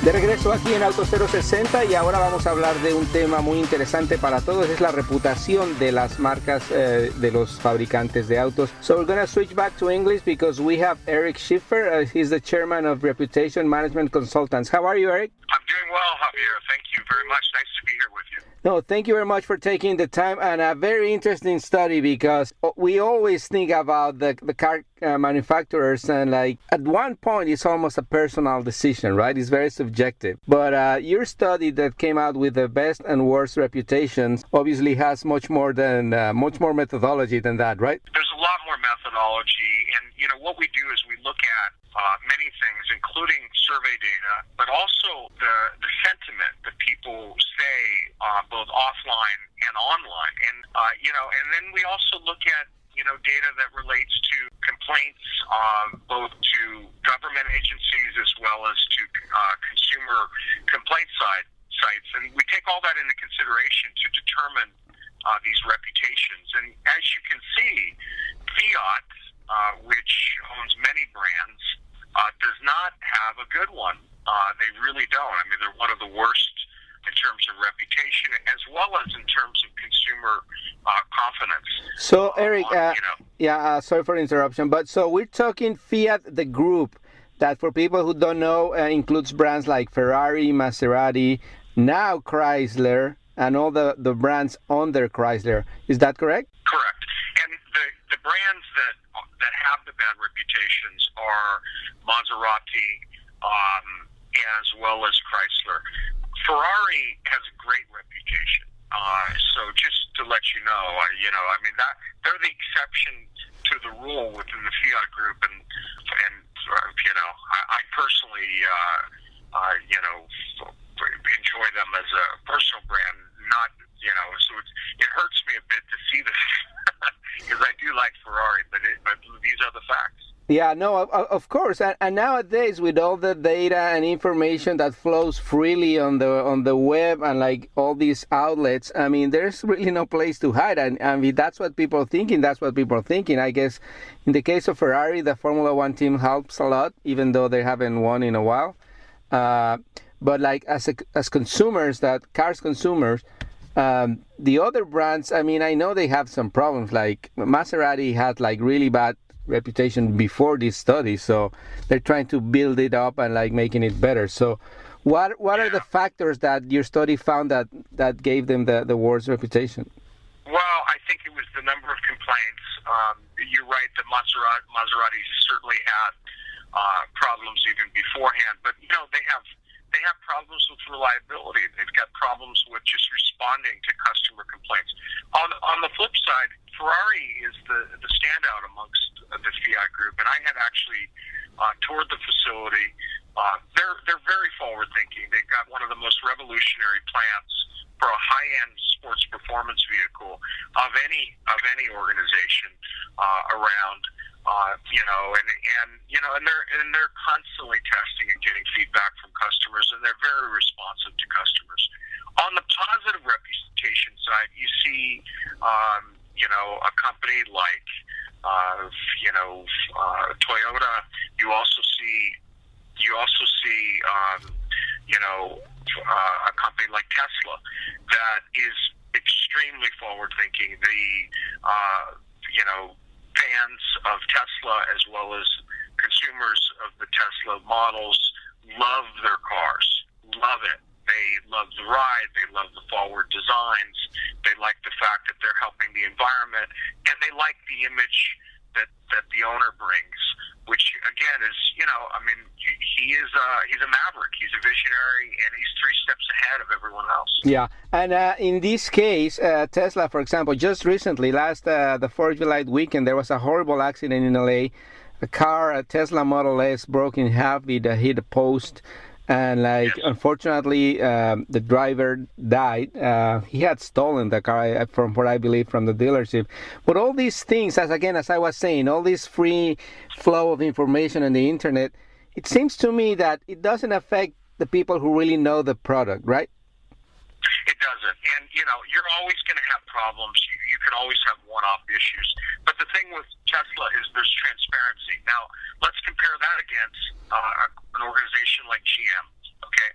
De regreso aquí en Auto 060 y ahora vamos a hablar de un tema muy interesante para todos, es la reputación de las marcas de los fabricantes de autos. So we're going to switch back to English because we have Eric Schiffer. He's the chairman of Reputation Management Consultants. How are you, Eric? I'm doing well, Javier. Thank you very much. Nice to be here with you. No, thank you very much for taking the time, and a very interesting study because we always think about the car manufacturers, and like at one point it's almost a personal decision, right? It's very subjective. But your study that came out with the best and worst reputations obviously has much more methodology than that, right? There's a lot more methodology, and what we do is we look at many things, including survey data, but also the sentiment that people say both offline and online, and then we also look at data that relates to complaints, both to government agencies as well as to consumer complaint sites, and we take all that into consideration to determine these reputations. And as you can see, Fiat, which owns many brands, does not have a good one. They really don't. I mean, they're one of the worst in terms of reputation as well as in terms of consumer confidence. So, Eric, sorry for the interruption, but so we're talking Fiat, the group, that for people who don't know, includes brands like Ferrari, Maserati, now Chrysler, and all the brands under Chrysler. Is that correct? Correct. And the brands that have the bad reputations are Maserati as well as Chrysler. Ferrari has a great reputation. So just to let you know, that they're the exception to the rule within the Fiat group, and I personally enjoy them as a personal brand. Not so it hurts me a bit to see this because I do like Ferrari, but these are the facts. Yeah, no, of course, and nowadays with all the data and information that flows freely on the web and like all these outlets, I mean, there's really no place to hide. And I mean, that's what people are thinking. I guess in the case of Ferrari, the Formula One team helps a lot, even though they haven't won in a while. But like as consumers, cars consumers, the other brands, I mean, I know they have some problems. Like Maserati had like really bad reputation before this study, so they're trying to build it up and like making it better. So what are the factors that your study found that gave them the worst reputation? Well, I think it was the number of complaints. You're right that Maserati certainly had problems even beforehand, but they have problems with reliability. They've got problems with just responding to customer complaints. On the flip side, Ferrari is the standout amongst the Fiat group, and I had actually toured the facility. They're very forward thinking. They've got one of the most revolutionary plants for a high-end sports performance vehicle of any organization around. And they're constantly testing and getting feedback from customers, and they're very responsive to customers. On the positive reputation side, you see, a company like, Toyota. You also see, a company like Tesla that is extremely forward-thinking. Fans of Tesla as well as consumers of the Tesla models love their cars, love it. They love the ride, they love the forward designs, they like the fact that they're helping the environment, and they like the image that the owner brings, which again is, he's a maverick, he's a visionary, and he's 3 steps ahead of everyone else. Yeah, and in this case, Tesla, for example, just recently, the 4th of July weekend, there was a horrible accident in LA. A Tesla Model S, broke in half, it hit a post, and unfortunately, the driver died. He had stolen the car, from what I believe, from the dealership. But all these things, as I was saying, all this free flow of information on the internet, it seems to me that it doesn't affect the people who really know the product, right? It doesn't. And, you're always going to have problems. You can always have one-off issues. But the thing with Tesla is there's transparency. Now, let's compare that against an organization like GM, okay?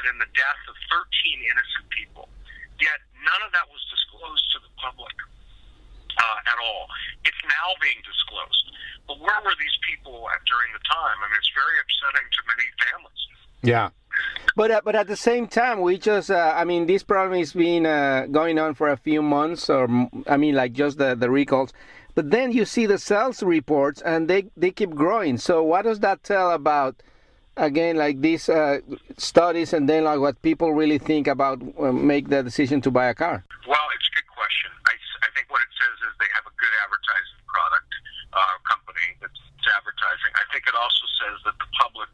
in the death of 13 innocent people. Yet none of that was disclosed to the public at all. It's now being disclosed. But where were these people at during the time? I mean, it's very upsetting to many families. Yeah. But at the same time, we just, I mean, this problem has been going on for a few months, or, I mean, like just the recalls. But then you see the sales reports, and they keep growing. So what does that tell about, again, like these studies, and then like what people really think about make the decision to buy a car? Well, it's a good question. I think what it says is they have a good advertising product company that's advertising. I think it also says that the public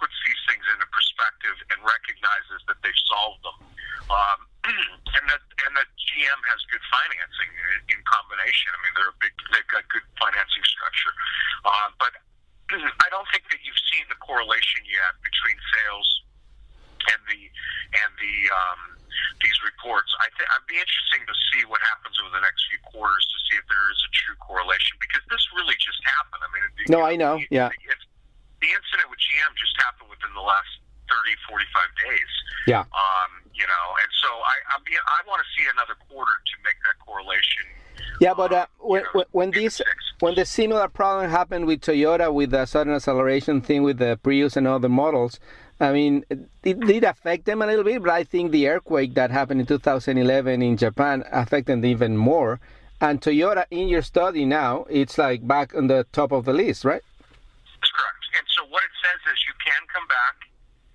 puts these things into perspective and recognizes that they've solved them, and that GM has good financing in combination. I mean, they've got good financing structure, but I don't think that you've seen the correlation yet between sales and these reports. I'd be interesting to see what happens over the next few quarters to see if there is a true correlation, because this really just happened. I mean, I know. Yeah. The incident with GM just happened within the last 30, 45 days. Yeah. And so I want to see another quarter to make that correlation. Yeah, but when the similar problem happened with Toyota with the sudden acceleration thing with the Prius and other models, I mean, it did affect them a little bit, but I think the earthquake that happened in 2011 in Japan affected them even more. And Toyota, in your study now, it's like back on the top of the list, right? That's correct. And so what it says is you can come back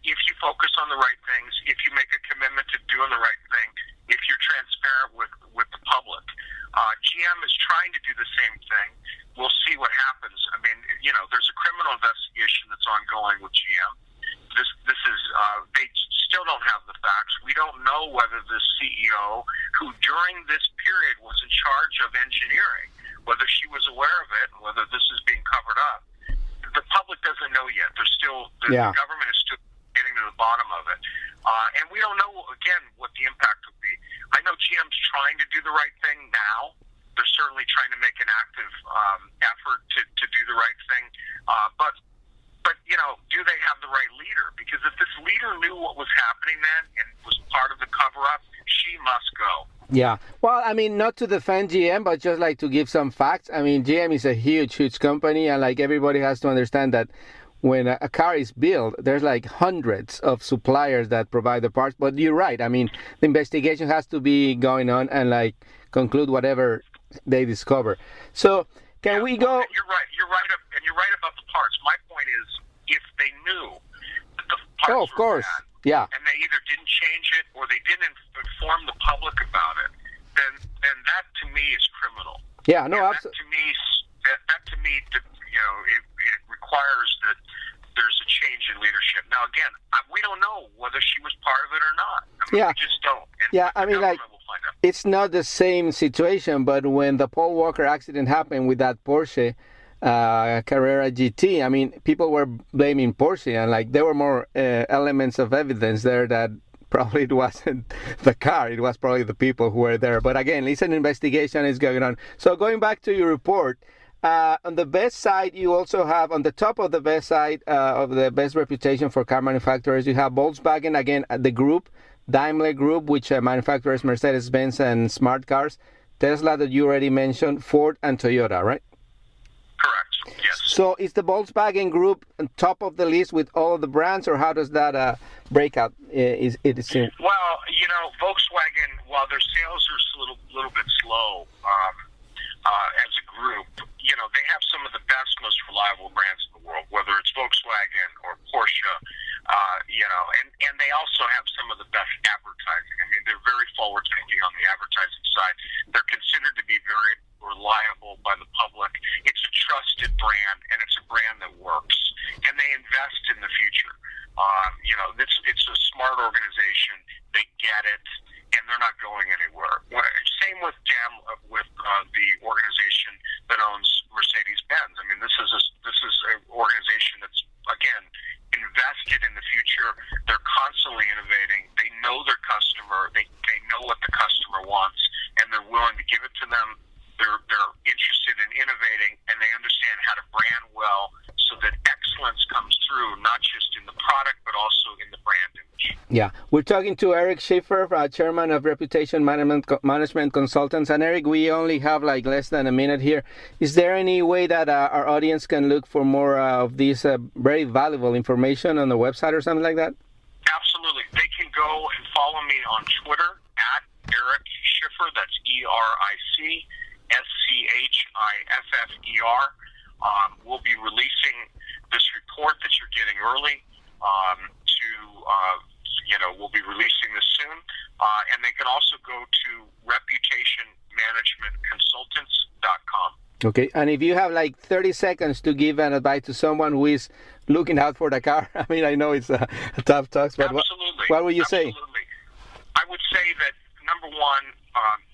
if you focus on the right things, if you make a commitment to doing the right thing, if you're transparent with the public. GM is trying to do the same thing. We'll see what happens. I mean, there's a criminal investigation that's ongoing with GM. This is they still don't have the facts. We don't know whether the CEO, who during this period was in charge of engineering, whether she was aware of it and whether this is being covered up. The public doesn't know yet. The government is still getting to the bottom of it. And we don't know, again, what the impact would be. I know GM's trying to do the right thing now. They're certainly trying to make an active effort to do the right thing. But do they have the right leader? Because if this leader knew what was happening then and was part of the cover-up, she must go. Yeah. Well, I mean, not to defend GM, but just like to give some facts. I mean, GM is a huge company, and like everybody has to understand that when a car is built, there's like hundreds of suppliers that provide the parts. But you're right. I mean, the investigation has to be going on and like conclude whatever they discover. So can we go? And you're right. And you're right about the parts. My point is, if they knew that the parts were bad, yeah, and they either didn't change it or they didn't inform the public about it, then that to me is criminal. Yeah, no, absolutely. That to me, it requires that there's a change in leadership. Now, again, we don't know whether she was part of it or not. We just don't. And I mean, like, it's not the same situation, but when the Paul Walker accident happened with that Porsche Carrera GT, I mean, people were blaming Porsche, and like there were more elements of evidence there that probably it wasn't the car, it was probably the people who were there. But again, it's an investigation is going on. So going back to your report, on the best side, you also have, on the top of the best side of the best reputation for car manufacturers, you have Volkswagen, again, the group, Daimler Group, which manufactures Mercedes-Benz and smart cars, Tesla that you already mentioned, Ford and Toyota, right? Correct, yes. So is the Volkswagen Group on top of the list with all of the brands, or how does that break out? Well, Volkswagen, while their sales are a little bit slow as a group, they have some of the best, most reliable brands in the world, whether it's Volkswagen or Porsche, and they also have some of the best advertising. I mean, they're very forward-thinking on the advertising side. They're considered to be very reliable by the public. It's a trusted brand, and it's a brand that works, and they invest in the future. It's a smart organization. They get it, and they're not going anywhere. Same with the organization that owns Mercedes-Benz. I mean, this is an organization that's, again, invested in the future. They're constantly innovating. They know their customer. They know what the customer wants, and they're willing to give it to them. They're interested in innovating, and they understand how to brand well so that excellence comes through, not just in the product, but also in the brand image. Yeah, we're talking to Eric Schiffer, chairman of Reputation Management Consultants. And Eric, we only have like less than a minute here. Is there any way that our audience can look for more of this very valuable information on the website or something like that? Absolutely. They can go and follow me on Twitter at Eric Schiffer. That's EricSchiffer. We'll be releasing this report that you're getting early. We'll be releasing this soon. And they can also go to reputationmanagementconsultants.com. Okay, and if you have like 30 seconds to give an advice to someone who is looking out for the car, I mean, I know it's a tough talk, but what would you say? Absolutely. I would say that, number one,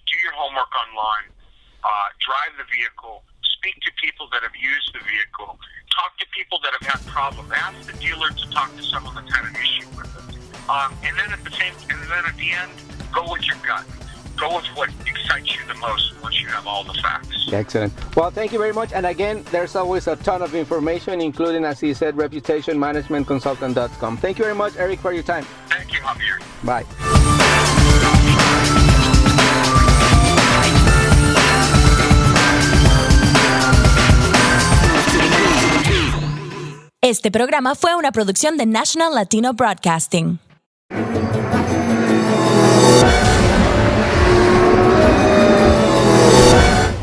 do your homework online, drive the vehicle, speak to people that have used the vehicle, talk to people that have had problems, ask the dealer to talk to someone that's had an issue with it. And then at the end, go with your gut. Go with what excites you the most once you have all the facts. Excellent. Well, thank you very much. And again, there's always a ton of information, including, as he said, reputationmanagementconsultant.com. Thank you very much, Eric, for your time. Thank you, Javier. Bye. Este programa fue una producción de National Latino Broadcasting.